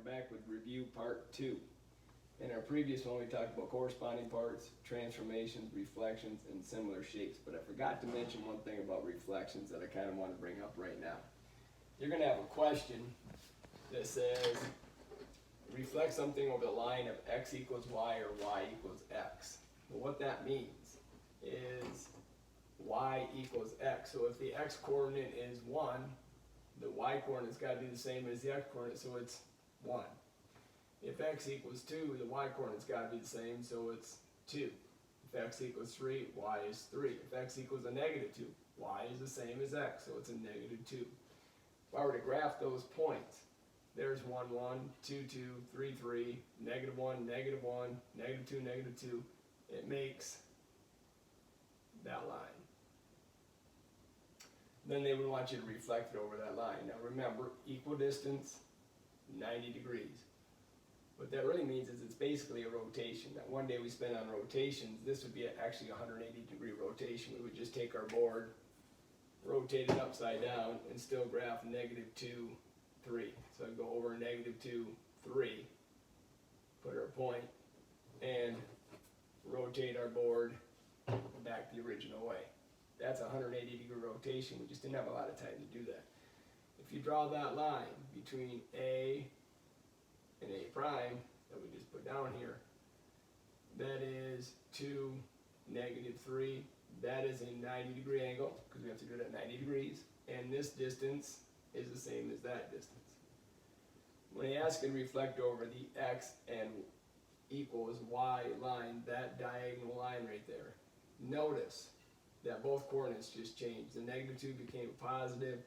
we're back with review part 2. In our previous one we talked about corresponding parts, transformations, reflections, and similar shapes, but I forgot to mention one thing about reflections that I kind of want to bring up right now. You're going to have a question that says reflect something over the line of x equals y or y equals x. Well, what that means is y equals x. So if the x coordinate is 1, the y coordinate's got to be the same as the x coordinate, so it's 1. If x equals 2, the y coordinate's got to be the same, so it's 2. If x equals 3, y is 3. If x equals a negative 2, y is the same as x, so it's a negative 2. If I were to graph those points, there's 1, 1, 2, 2, 3, 3, negative 1, negative 1, negative 2, negative 2. It makes that line. Then they would want you to reflect it over that line. Now remember, equidistance, 90 degrees. What that really means is it's basically a rotation. That one day we spend on rotations, this would be actually a 180-degree rotation. We would just take our board, rotate it upside down, and still graph negative 2, 3. So I'd go over negative 2, 3, put our point, and rotate our board back the original way. That's a 180-degree rotation. We just didn't have a lot of time to do that. If you draw that line between A and A prime that we just put down here, that is 2, negative 3. That is a 90-degree angle because we have to do it at 90 degrees. And this distance is the same as that distance. When they ask you to reflect over the x and equals y line, that diagonal line right there, notice that both coordinates just changed. The negative 2 became a positive,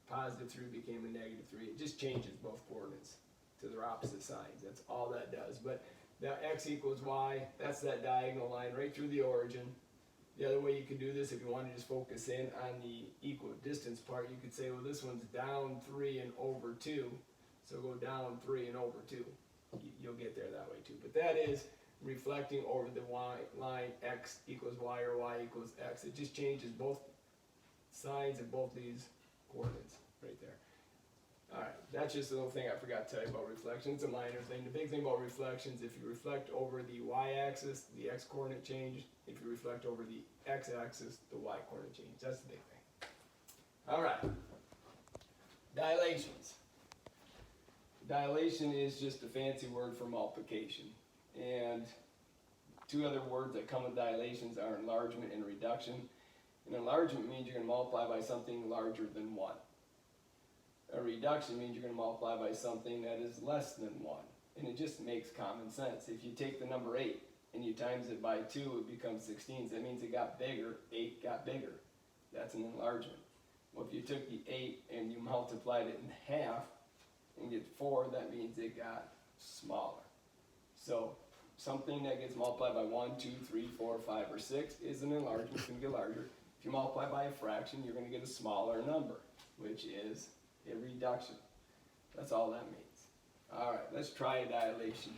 positive 3 became a negative 3. It just changes both coordinates to their opposite signs. That's all that does. But that x equals y, that's that diagonal line right through the origin. The other way you could do this, if you want to just focus in on the equidistance part, you could say, well, this one's down 3 and over 2, so go down 3 and over 2. You'll get there that way too. But that is reflecting over the y line, x equals y or y equals x. It just changes both sides of both these coordinates right there. Alright, that's just a little thing I forgot to tell you about reflections. It's a minor thing. The big thing about reflections, if you reflect over the y-axis, the x-coordinate change. If you reflect over the x-axis, the y-coordinate change. That's the big thing. Alright, dilations. Dilation is just a fancy word for multiplication. And two other words that come with dilations are enlargement and reduction. An enlargement means you're going to multiply by something larger than 1. A reduction means you're going to multiply by something that is less than 1. And it just makes common sense. If you take the number 8 and you times it by 2, it becomes 16. So that means it got bigger, 8 got bigger. That's an enlargement. Well, if you took the 8 and you multiplied it in half and get 4, that means it got smaller. So something that gets multiplied by 1, 2, 3, 4, 5, or 6 is an enlargement. It's going to get larger. If you multiply by a fraction, you're going to get a smaller number, which is a reduction. That's all that means. Alright, let's try a dilation.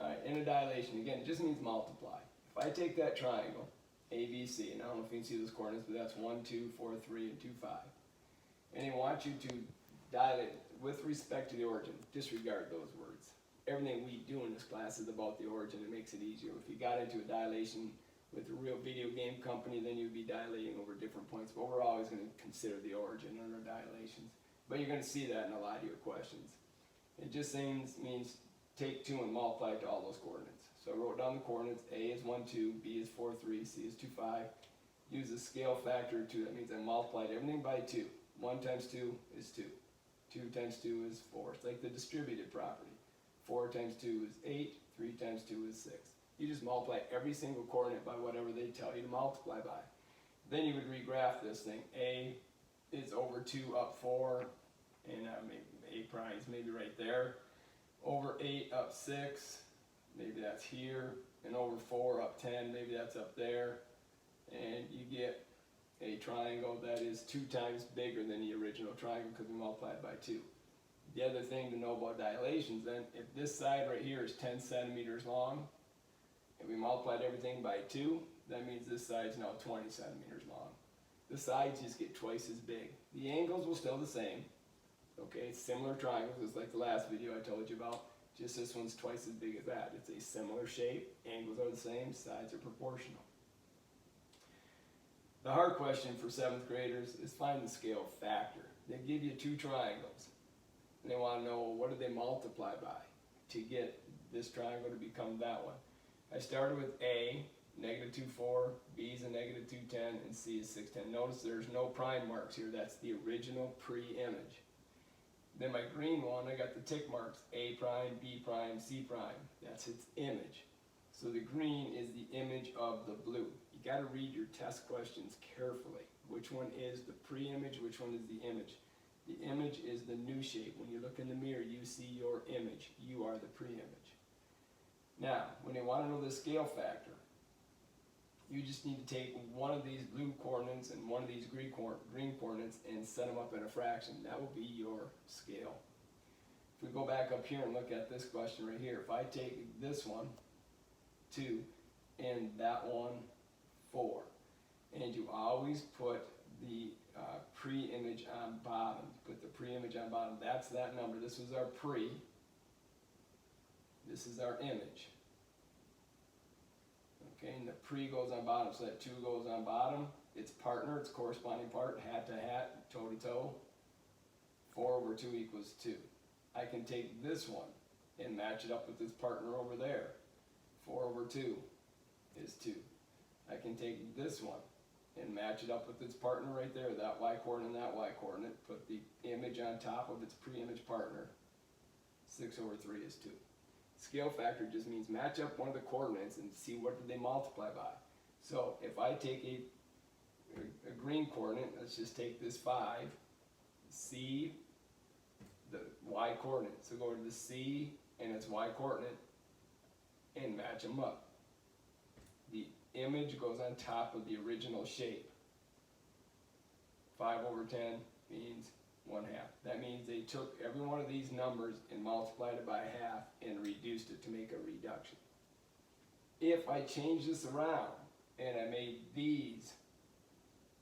Alright, in a dilation, again, it just means multiply. If I take that triangle, ABC, and I don't know if you can see those coordinates, but that's 1, 2, 4, 3, and 2, 5. And they want you to dilate with respect to the origin. Disregard those words. Everything we do in this class is about the origin. It makes it easier. If you got into a dilation with a real video game company, then you'd be dilating over different points. But we're always going to consider the origin in our dilations. But you're going to see that in a lot of your questions. It just means take 2 and multiply it to all those coordinates. So I wrote down the coordinates. A is 1, 2, B is 4, 3, C is 2, 5. Use a scale factor of 2. That means I multiplied everything by 2. 1 times 2 is 2. 2 times 2 is 4. It's like the distributed property. 4 times 2 is 8, 3 times 2 is 6. You just multiply every single coordinate by whatever they tell you to multiply by. Then you would regraph this thing. A is over 2 up 4, and maybe A prime is maybe right there. Over 8 up 6, maybe that's here. And over 4 up 10, maybe that's up there. And you get a triangle that is 2 times bigger than the original triangle because we multiplied by 2. The other thing to know about dilations then, if this side right here is 10 centimeters long, and we multiplied everything by 2, that means this side's now 20 centimeters long. The sides just get twice as big. The angles will still the same. Okay, it's similar triangles, it's like the last video I told you about, just this one's twice as big as that. It's a similar shape, angles are the same, sides are proportional. The hard question for 7th graders is find the scale factor. They give you two triangles, and they want to know what do they multiply by to get this triangle to become that one. I started with A, negative 2, 4, B is a negative 2, 10, and C is 6, 10. Notice there's no prime marks here, that's the original pre-image. Then my green one, I got the tick marks, A prime, B prime, C prime. That's its image. So the green is the image of the blue. You got to read your test questions carefully. Which one is the pre-image, which one is the image? The image is the new shape. When you look in the mirror, you see your image. You are the pre-image. Now, when you want to know the scale factor, you just need to take one of these blue coordinates and one of these green coordinates and set them up in a fraction. That will be your scale. If we go back up here and look at this question right here, if I take this one, 2, and that one, 4, and you always put the pre-image on bottom. Put the pre-image on bottom. That's that number. This was our pre. This is our image. Okay, and the pre goes on bottom, so that 2 goes on bottom. Its partner, its corresponding part, hat to hat, toe to toe. 4 over 2 equals 2. I can take this one and match it up with its partner over there. 4 over 2 is 2. I can take this one and match it up with its partner right there, that y coordinate and that y coordinate, put the image on top of its pre-image partner. 6 over 3 is 2. Scale factor just means match up one of the coordinates and see what did they multiply by. So if I take a green coordinate, let's just take this 5, C, the y coordinate. So go to the C and its y coordinate and match them up. The image goes on top of the original shape. 5 over 10 means 1/2. That means they took every one of these numbers and multiplied it by half and reduced it to make a reduction. If I change this around and I made these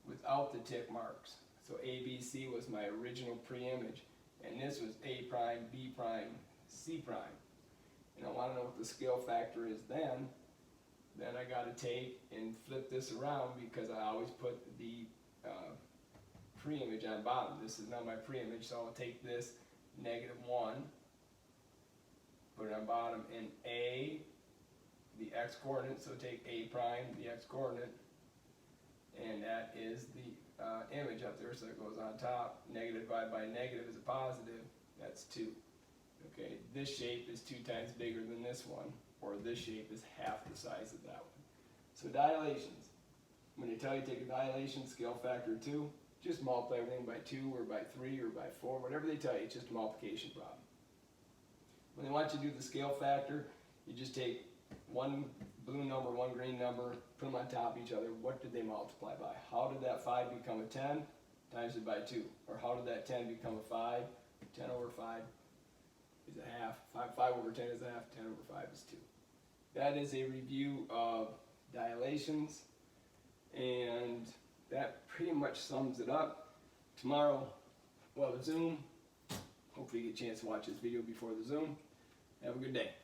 without the tick marks, so A, B, C was my original pre-image, and this was A prime, B prime, C prime, and I want to know what the scale factor is then I got to take and flip this around because I always put the pre-image on bottom. This is not my pre-image, so I'll take this -1, put it on bottom, and A, the x coordinate, so take A prime, the x coordinate, and that is the image up there, so it goes on top. Negative divided by negative is a positive, that's 2. Okay, this shape is 2 times bigger than this one, or this shape is half the size of that one. So dilations, when they tell you to take a dilation, scale factor 2, just multiply everything by 2 or by 3 or by 4, whatever they tell you, it's just a multiplication problem. When they want you to do the scale factor, you just take one blue number, one green number, put them on top of each other. What did they multiply by? How did that 5 become a 10? Times it by 2. Or how did that 10 become a 5? 10 over 5 is a half. 5 over 10 is a half. 10 over 5 is 2. That is a review of dilations, and that pretty much sums it up. Tomorrow, well, the Zoom. Hopefully you get a chance to watch this video before the Zoom. Have a good day.